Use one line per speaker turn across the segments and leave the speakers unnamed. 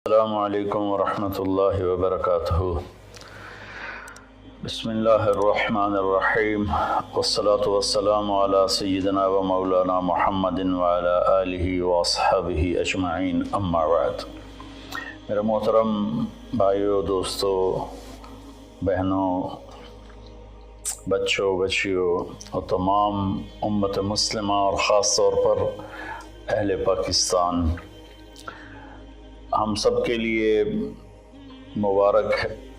السلام علیکم ورحمۃ اللہ وبرکاتہ۔ بسم اللہ الرحمن الرحیم، والصلاة والسلام علی سیدنا و مولانا محمد وعلی آلہ واصحابہ اجمعین، اما بعد۔ میرے محترم بھائیوں، دوستوں، بہنوں، بچوں، بچیوں اور تمام امت مسلمہ اور خاص طور پر اہل پاکستان، ہم سب کے لیے مبارک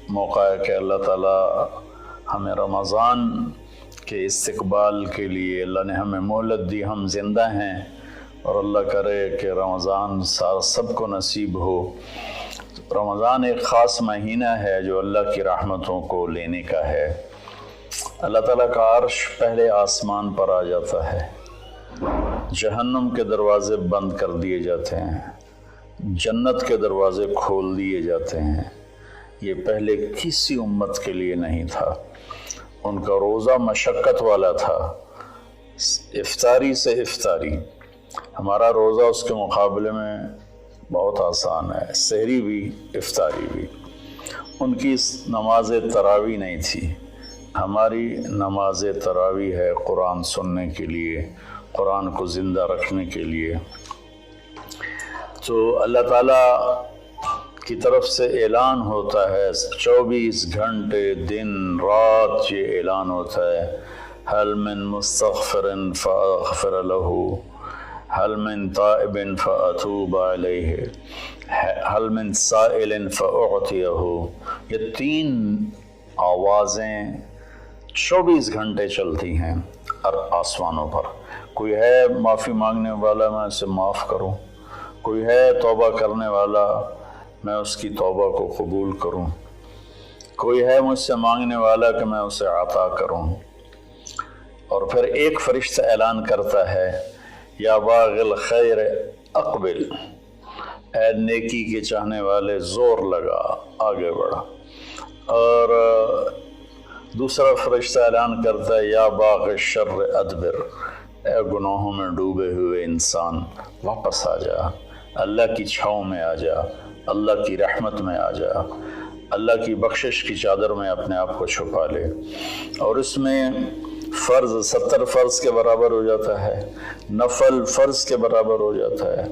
موقع ہے کہ اللہ تعالیٰ ہمیں رمضان کے استقبال کے لیے اللہ نے ہمیں مہلت دی، ہم زندہ ہیں، اور اللہ کرے کہ رمضان سب کو نصیب ہو۔ رمضان ایک خاص مہینہ ہے جو اللہ کی رحمتوں کو لینے کا ہے۔ اللہ تعالیٰ کا عرش پہلے آسمان پر آ جاتا ہے، جہنم کے دروازے بند کر دیے جاتے ہیں، جنت کے دروازے کھول دیے جاتے ہیں۔ یہ پہلے کسی امت کے لیے نہیں تھا۔ ان کا روزہ مشقت والا تھا، افطاری سے افطاری۔ ہمارا روزہ اس کے مقابلے میں بہت آسان ہے، سحری بھی افطاری بھی۔ ان کی نماز تراویح نہیں تھی، ہماری نماز تراویح ہے قرآن سننے کے لیے، قرآن کو زندہ رکھنے کے لیے۔ تو اللہ تعالیٰ کی طرف سے اعلان ہوتا ہے، 24 گھنٹے دن رات یہ اعلان ہوتا ہے، حل من مستغفر فاغفر له، حل من تائب فاتوب علیہ، حل من سائل فاعطیہ۔ یہ تین آوازیں 24 گھنٹے چلتی ہیں آسمانوں پر۔ کوئی ہے معافی مانگنے والا، میں اسے معاف کروں، کوئی ہے توبہ کرنے والا، میں اس کی توبہ کو قبول کروں، کوئی ہے مجھ سے مانگنے والا کہ میں اسے عطا کروں۔ اور پھر ایک فرشتہ اعلان کرتا ہے، یا باغ الخیر اقبل، اے نیکی کے چاہنے والے زور لگا، آگے بڑھا۔ اور دوسرا فرشتہ اعلان کرتا ہے، یا باغ الشر ادبر، اے گناہوں میں ڈوبے ہوئے انسان واپس آ جا، اللہ کی چھاؤں میں آ جا، اللہ کی رحمت میں آ جا، اللہ کی بخشش کی چادر میں اپنے آپ کو چھپا لے۔ اور اس میں فرض 70 فرض کے برابر ہو جاتا ہے، نفل فرض کے برابر ہو جاتا ہے۔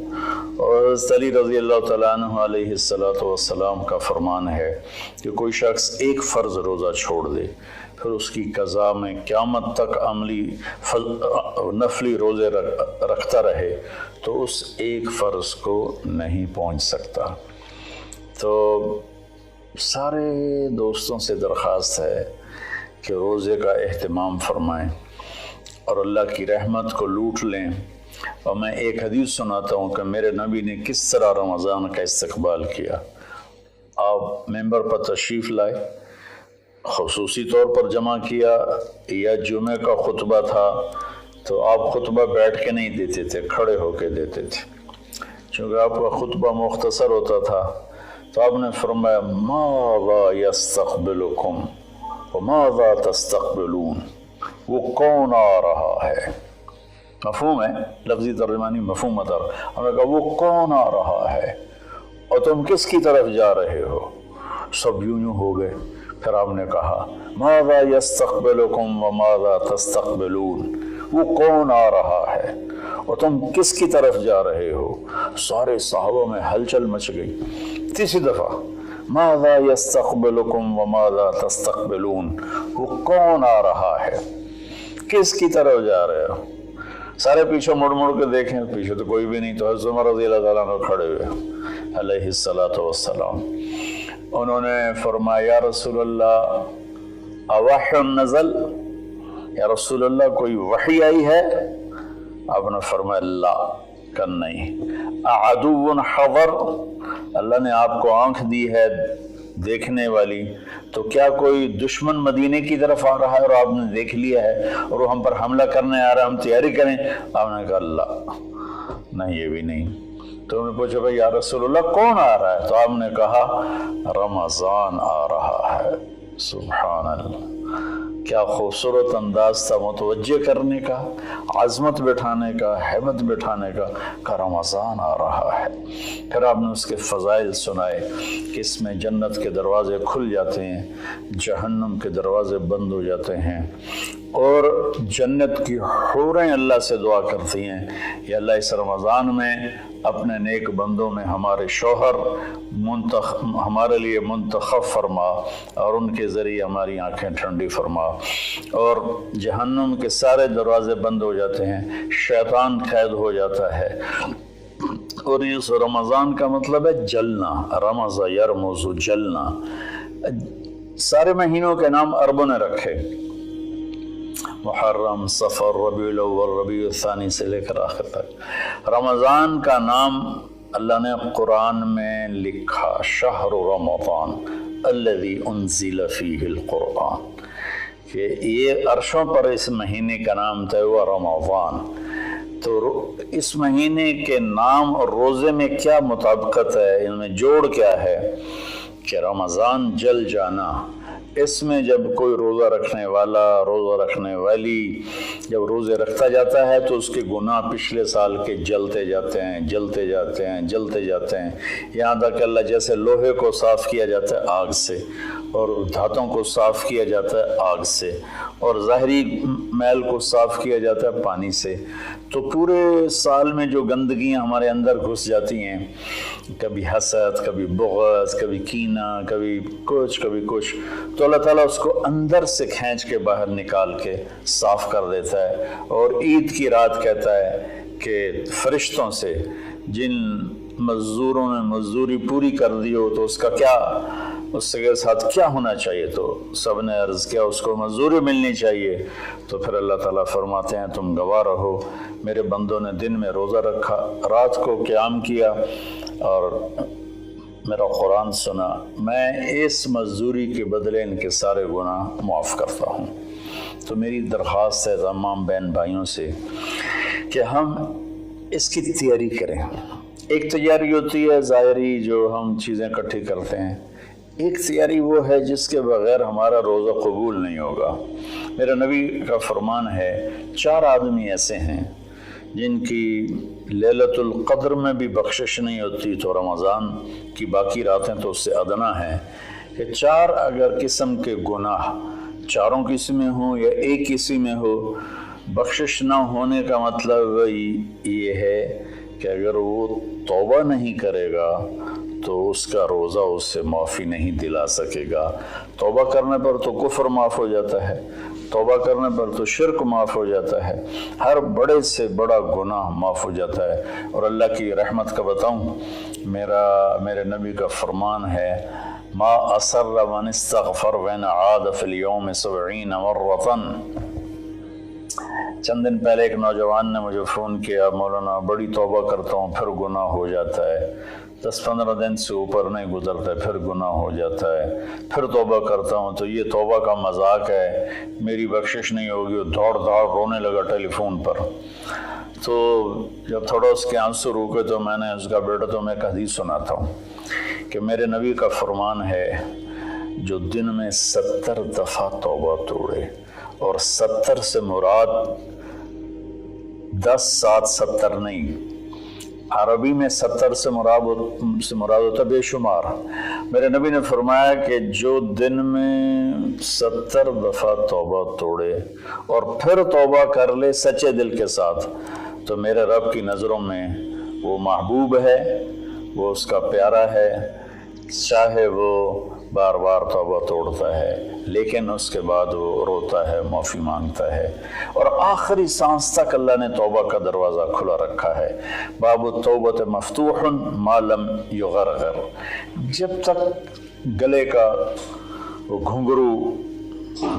اور حضرت علی رضی اللہ تعالیٰ عنہ علیہ السلام کا فرمان ہے کہ کوئی شخص ایک فرض روزہ چھوڑ دے، پھر اس کی قضا میں قیامت تک نفلی روزے رکھتا رہے تو اس ایک فرض کو نہیں پہنچ سکتا۔ تو سارے دوستوں سے درخواست ہے کہ روزے کا اہتمام فرمائیں اور اللہ کی رحمت کو لوٹ لیں۔ اور میں ایک حدیث سناتا ہوں کہ میرے نبی نے کس طرح رمضان کا استقبال کیا۔ آپ ممبر پر تشریف لائے، خصوصی طور پر جمع کیا، یا جمعہ کا خطبہ تھا تو آپ خطبہ بیٹھ کے نہیں دیتے تھے، کھڑے ہو کے دیتے تھے، چونکہ آپ کا خطبہ مختصر ہوتا تھا۔ تو آپ نے فرمایا، ماذا یستقبلکم وماذا تستقبلون، وہ کون آ رہا ہے؟ مفہوم ہے، لفظی ترجمانی مفہوم مدر۔ ہم نے کہا وہ کون آ رہا ہے اور تم کس کی طرف جا رہے ہو؟ سب یوں ہو گئے۔ پھر آپ نے کہا، ماذا یستقبلکم وماذا تستقبلون، وہ کون آ رہا ہے اور تم کس کی طرف جا رہے ہو؟ سارے صحابہ میں ہلچل مچ گئی۔ تیسری دفعہ، ماذا یستقبلکم وماذا تستقبلون، وہ کون آ رہا ہے، کس کی طرف جا رہے ہو؟ سارے پیچھے مڑ مڑ کے دیکھیں، پیچھے تو کوئی بھی نہیں۔ تو حضرت عمر رضی اللہ تعالیٰ عنہ کھڑے ہوئے علیہ السلام، انہوں نے فرمایا، یا رسول اللہ اوحی نزل، یا رسول اللہ کوئی وحی آئی ہے؟ آپ نے فرمایا، لا، کہ نہیں۔ اعدو حضر، اللہ نے آپ کو آنکھ دی ہے دیکھنے والی، تو کیا کوئی دشمن مدینے کی طرف آ رہا ہے اور آپ نے دیکھ لیا ہے اور وہ ہم پر حملہ کرنے آ رہا ہے، ہم تیاری کریں؟ آپ نے کہا، لا، نہیں، یہ بھی نہیں۔ تو انہوں نے پوچھا، بھائی یا رسول اللہ کون آ رہا ہے؟ تو آپ نے کہا، رمضان آ رہا ہے۔ سبحان اللہ، کیا خوبصورت انداز تھا متوجہ کرنے کا، عظمت بٹھانے کا، ہیبت بٹھانے کا رمضان آ رہا ہے۔ پھر آپ نے اس کے فضائل سنائے کہ اس میں جنت کے دروازے کھل جاتے ہیں، جہنم کے دروازے بند ہو جاتے ہیں، اور جنت کی حوریں اللہ سے دعا کرتی ہیں یا اللہ اس رمضان میں اپنے نیک بندوں میں ہمارے شوہر ہمارے لیے منتخب فرما اور ان کے ذریعے ہماری آنکھیں ٹھنڈی فرما۔ اور جہنم کے سارے دروازے بند ہو جاتے ہیں، شیطان قید ہو جاتا ہے۔ اور اس رمضان کا مطلب ہے جلنا، رمض یرمز، جلنا۔ سارے مہینوں کے نام عربوں نے رکھے، محرم، صفر، ربیع الاول، ربیع الثانی سے لے کر آخر تک۔ رمضان کا نام اللہ نے قرآن میں لکھا، شہر رمضان الذی انزل فیہ القرآن، کہ یہ عرشوں پر اس مہینے کا نام تھا وہ رمضان۔ تو اس مہینے کے نام اور روزے میں کیا مطابقت ہے، ان میں جوڑ کیا ہے کہ رمضان جل جانا، اس میں جب کوئی روزہ رکھنے والا، روزہ رکھنے والی جب روزے رکھتا جاتا ہے تو اس کے گناہ پچھلے سال کے جلتے جاتے ہیں، جلتے جاتے ہیں، جلتے جاتے ہیں، یہاں تک کہ اللہ جیسے لوہے کو صاف کیا جاتا ہے آگ سے، اور دھاتوں کو صاف کیا جاتا ہے آگ سے، اور ظاہری میل کو صاف کیا جاتا ہے پانی سے، تو پورے سال میں جو گندگیاں ہمارے اندر گھس جاتی ہیں، کبھی حسد، کبھی بغض، کبھی کینہ، کبھی کچھ، تو اللہ تعالیٰ اس کو اندر سے کھینچ کے باہر نکال کے صاف کر دیتا ہے۔ اور عید کی رات کہتا ہے کہ فرشتوں سے جن مزدوروں نے مزدوری پوری کر دی ہو تو اس کا کیا، اس کے ساتھ کیا ہونا چاہیے، تو سب نے عرض کیا اس کو مزدوری ملنی چاہیے۔ تو پھر اللہ تعالیٰ فرماتے ہیں تم گواہ رہو، میرے بندوں نے دن میں روزہ رکھا، رات کو قیام کیا اور میرا قرآن سنا، میں اس مزدوری کے بدلے ان کے سارے گناہ معاف کرتا ہوں۔ تو میری درخواست ہے تمام بہن بھائیوں سے کہ ہم اس کی تیاری کریں۔ ایک تیاری ہوتی ہے ظاہری جو ہم چیزیں اکٹھی کرتے ہیں، ایک تیاری وہ ہے جس کے بغیر ہمارا روزہ قبول نہیں ہوگا۔ میرے نبی کا فرمان ہے 4 آدمی ایسے ہیں جن کی لیلۃ القدر میں بھی بخشش نہیں ہوتی تو رمضان کی باقی راتیں تو اس سے ادنا ہیں، کہ 4 اگر قسم کے گناہ، چاروں کسی میں ہوں یا ایک کسی میں ہو، بخشش نہ ہونے کا مطلب یہ ہے کہ اگر وہ توبہ نہیں کرے گا تو اس کا روزہ اس سے معافی نہیں دلا سکے گا۔ توبہ کرنے پر تو کفر معاف ہو جاتا ہے، توبہ کرنے پر تو شرک معاف ہو جاتا ہے، ہر بڑے سے بڑا گناہ معاف ہو جاتا ہے۔ اور اللہ کی رحمت کا بتاؤں، میرے نبی کا فرمان ہے ما اصر من استغفر وین عاد فی اليوم 70 مرۃ۔ چند دن پہلے ایک نوجوان نے مجھے فون کیا، مولانا بڑی توبہ کرتا ہوں پھر گناہ ہو جاتا ہے، 10-15 دن سے اوپر نہیں گزرتا ہے پھر گناہ ہو جاتا ہے، پھر توبہ کرتا ہوں تو یہ توبہ کا مذاق ہے، میری بخشش نہیں ہوگی۔ وہ دوڑ رونے لگا ٹیلی فون پر۔ تو جب تھوڑا اس کے آنسو روکے تو میں نے اس کا بیٹا تو میں ایک حدیث سناتا ہوں کہ میرے نبی کا فرمان ہے جو دن میں 70 دفعہ توبہ توڑے، اور 70 سے مراد 10 7 70 نہیں، عربی میں 70 سے مراد ہوتا بے شمار۔ میرے نبی نے فرمایا کہ جو دن میں 70 دفعہ توبہ توڑے اور پھر توبہ کر لے سچے دل کے ساتھ، تو میرے رب کی نظروں میں وہ محبوب ہے، وہ اس کا پیارا ہے، چاہے وہ بار بار توبہ توڑتا ہے لیکن اس کے بعد وہ روتا ہے، معافی مانگتا ہے، اور آخری سانس تک اللہ نے توبہ کا دروازہ کھلا رکھا ہے۔ باب التوبۃ مفتوح ما لم یغرغر، جب تک گلے کا وہ گھنگرو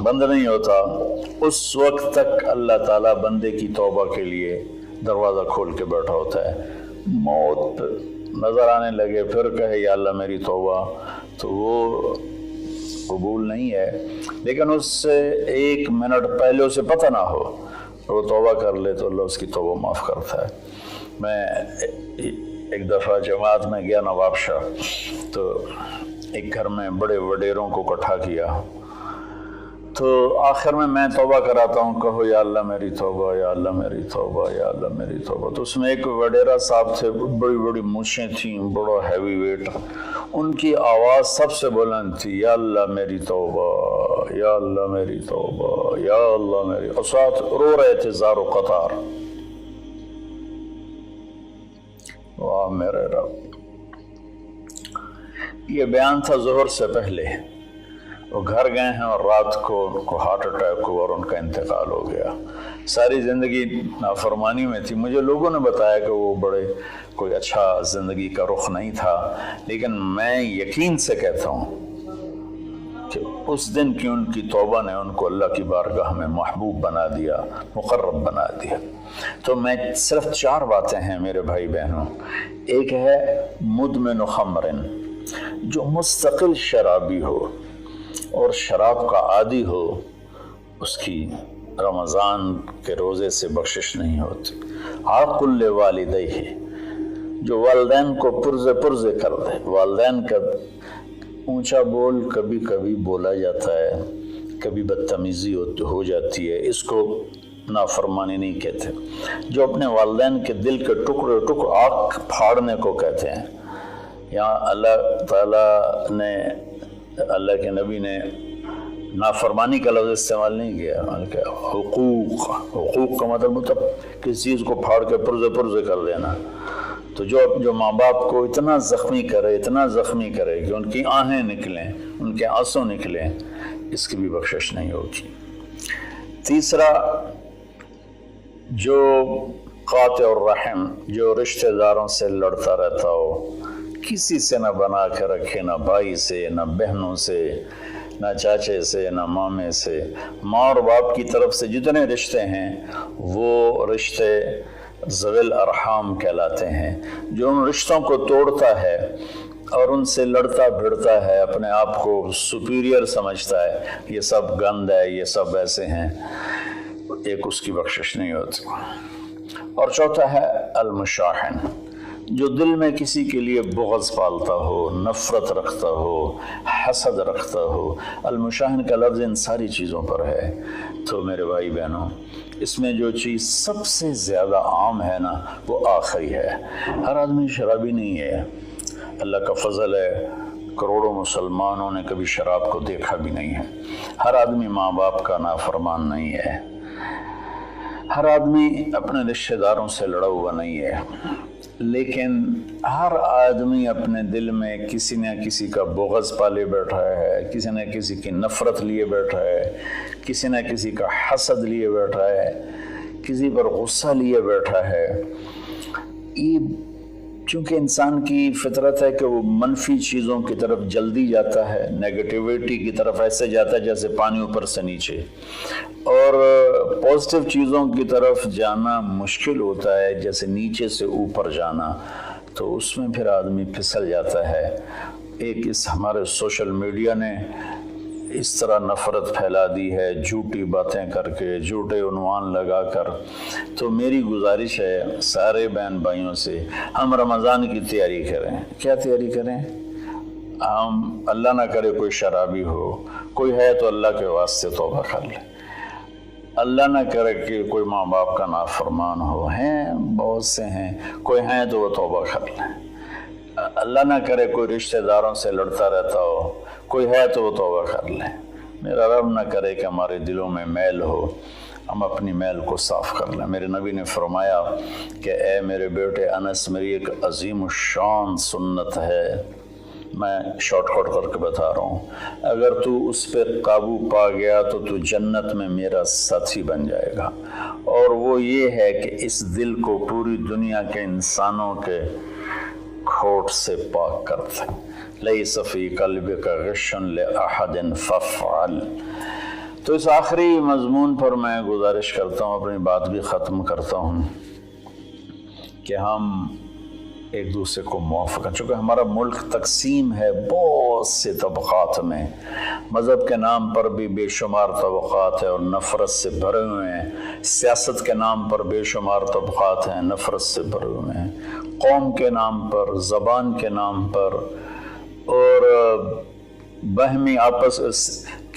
بند نہیں ہوتا اس وقت تک اللہ تعالیٰ بندے کی توبہ کے لیے دروازہ کھول کے بیٹھا ہوتا ہے۔ موت نظر آنے لگے پھر کہے یا اللہ میری توبہ، تو وہ قبول نہیں ہے، لیکن اس سے 1 منٹ پہلے اسے پتہ نہ ہو وہ توبہ کر لے تو اللہ اس کی توبہ معاف کرتا ہے۔ میں ایک دفعہ جماعت میں گیا نواب شاہ، تو ایک گھر میں بڑے وڈیروں کو اکٹھا کیا، تو آخر میں توبہ کراتا ہوں، کہو یا اللہ میری توبہ، یا اللہ میری توبہ، یا اللہ میری توبہ۔ تو اس میں ایک وڈیرا صاحب تھے، بڑی بڑی مونچھیں تھیں، بڑا ہیوی ویٹ، ان کی آواز سب سے بلند تھی، یا اللہ میری توبہ، یا اللہ میری توبہ، یا اللہ میری، اور ساتھ رو رہے تھے زار و قطار۔ واہ میرے رب! یہ بیان تھا ظہر سے پہلے۔ وہ گھر گئے ہیں اور رات کو ان کو ہارٹ اٹیک ہوا اور ان کا انتقال ہو گیا۔ ساری زندگی نافرمانی میں تھی۔ مجھے لوگوں نے بتایا کہ وہ بڑے کوئی اچھا زندگی کا رخ نہیں تھا، لیکن میں یقین سے کہتا ہوں کہ اس دن کی ان کی توبہ نے ان کو اللہ کی بارگاہ میں محبوب بنا دیا، مقرب بنا دیا۔ تو میں صرف 4 باتیں ہیں میرے بھائی بہنوں۔ ایک ہے مدمن خمر، جو مستقل شرابی ہو اور شراب کا عادی ہو، اس کی رمضان کے روزے سے بخشش نہیں ہوتی۔ عاق لوالدیہ، جو والدین کو پرزے کر دے۔ والدین کا اونچا بول کبھی کبھی بولا جاتا ہے، کبھی بدتمیزی ہو جاتی ہے، اس کو نافرمانی نہیں کہتے۔ جو اپنے والدین کے دل کے ٹکڑے آنکھ پھاڑنے کو کہتے ہیں۔ یہاں اللہ تعالیٰ نے، اللہ کے نبی نے نافرمانی کا لفظ استعمال نہیں کیا، بلکہ حقوق کا مطلب کسی چیز کو پھاڑ کے پرزے کر دینا۔ تو جو ماں باپ کو اتنا زخمی کرے کہ ان کی آہیں نکلیں، ان کے آنسو نکلیں، اس کی بھی بخشش نہیں ہوگی۔ تیسرا، جو قاطع الرحم، جو رشتہ داروں سے لڑتا رہتا ہو، کسی سے نہ بنا کے رکھے، نہ بھائی سے، نہ بہنوں سے، نہ چاچے سے، نہ مامے سے۔ ماں اور باپ کی طرف سے جتنے رشتے ہیں وہ رشتے ذوی الارحام کہلاتے ہیں۔ جو ان رشتوں کو توڑتا ہے اور ان سے لڑتا بھڑتا ہے، اپنے آپ کو سپیریئر سمجھتا ہے، یہ سب گند ہے، یہ سب ایسے ہیں، ایک اس کی بخشش نہیں ہوتی۔ اور چوتھا ہے المشاحن، جو دل میں کسی کے لیے بغض پالتا ہو، نفرت رکھتا ہو، حسد رکھتا ہو۔ المشاحن کا لفظ ان ساری چیزوں پر ہے۔ تو میرے بھائی بہنوں، اس میں جو چیز سب سے زیادہ عام ہے نا، وہ آخری ہے۔ ہر آدمی شرابی نہیں ہے، اللہ کا فضل ہے، کروڑوں مسلمانوں نے کبھی شراب کو دیکھا بھی نہیں ہے۔ ہر آدمی ماں باپ کا نافرمان نہیں ہے، ہر آدمی اپنے رشتہ داروں سے لڑا ہوا نہیں ہے، لیکن ہر آدمی اپنے دل میں کسی نہ کسی کا بغض پالے بیٹھا ہے، کسی نہ کسی کی نفرت لیے بیٹھا ہے، کسی نہ کسی کا حسد لیے بیٹھا ہے، کسی پر غصہ لیے بیٹھا ہے۔ یہ چونکہ انسان کی فطرت ہے کہ وہ منفی چیزوں کی طرف جلدی جاتا ہے، نیگیٹیویٹی کی طرف ایسے جاتا ہے جیسے پانی اوپر سے نیچے، اور پازیٹیو چیزوں کی طرف جانا مشکل ہوتا ہے جیسے نیچے سے اوپر جانا۔ تو اس میں پھر آدمی پھسل جاتا ہے۔ ایک اس ہمارے سوشل میڈیا نے اس طرح نفرت پھیلا دی ہے، جھوٹی باتیں کر کے، جھوٹے عنوان لگا کر۔ تو میری گزارش ہے سارے بہن بھائیوں سے، ہم رمضان کی تیاری کریں۔ کیا تیاری کریں؟ ہم اللہ نہ کرے کوئی شرابی ہو، کوئی ہے تو اللہ کے واسطے توبہ کر لے۔ اللہ نہ کرے کہ کوئی ماں باپ کا نافرمان ہو، ہیں بہت سے ہیں، کوئی ہیں تو وہ توبہ کر لیں۔ اللہ نہ کرے کوئی رشتہ داروں سے لڑتا رہتا ہو، کوئی ہے تو وہ توبہ کر لیں۔ میرا رب نہ کرے کہ ہمارے دلوں میں میل ہو، ہم اپنی میل کو صاف کر لیں۔ میرے نبی نے فرمایا کہ اے میرے بیٹے انس، میری ایک عظیم الشان سنت ہے، میں شارٹ کٹ کر کے بتا رہا ہوں، اگر تو اس پہ قابو پا گیا تو تو جنت میں میرا ساتھی بن جائے گا۔ اور وہ یہ ہے کہ اس دل کو پوری دنیا کے انسانوں کے کھوٹ سے پاک کر دے۔ لیس فی قلبک غش لأحد فافعل۔ تو اس آخری مضمون پر میں گزارش کرتا ہوں، اپنی بات بھی ختم کرتا ہوں، کہ ہم ایک دوسرے کو معاف کریں۔ چونکہ ہمارا ملک تقسیم ہے بہت سے طبقات میں، مذہب کے نام پر بھی بے شمار طبقات ہیں اور نفرت سے بھرے ہوئے ہیں، سیاست کے نام پر بے شمار طبقات ہیں، نفرت سے بھرے ہوئے ہیں، قوم کے نام پر، زبان کے نام پر، اور باہمی آپس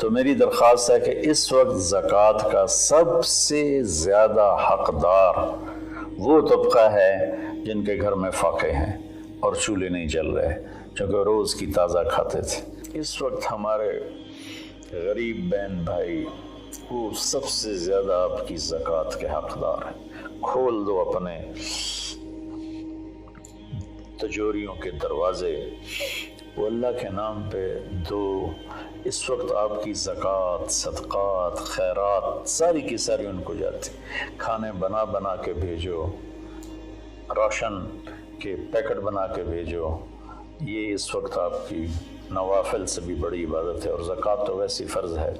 تو میری درخواست ہے کہ اس وقت زکوٰۃ کا سب سے زیادہ حقدار وہ طبقہ ہے جن کے گھر میں فاقے ہیں اور چولہے نہیں جل رہے، چونکہ روز کی تازہ کھاتے تھے۔ اس وقت ہمارے غریب بہن بھائی وہ سب سے زیادہ آپ کی زکوٰۃ کے حقدار ہیں۔ کھول دو اپنے تجوریوں کے دروازے، وہ اللہ کے نام پہ دو۔ اس وقت آپ کی زکوٰۃ، صدقات، خیرات ساری کی ساری ان کو جاتی، کھانے بنا بنا کے بھیجو، راشن کے پیکٹ بنا کے بھیجو۔ یہ اس وقت آپ کی نوافل سے بھی بڑی عبادت ہے، اور زکوٰۃ تو ویسی فرض ہے۔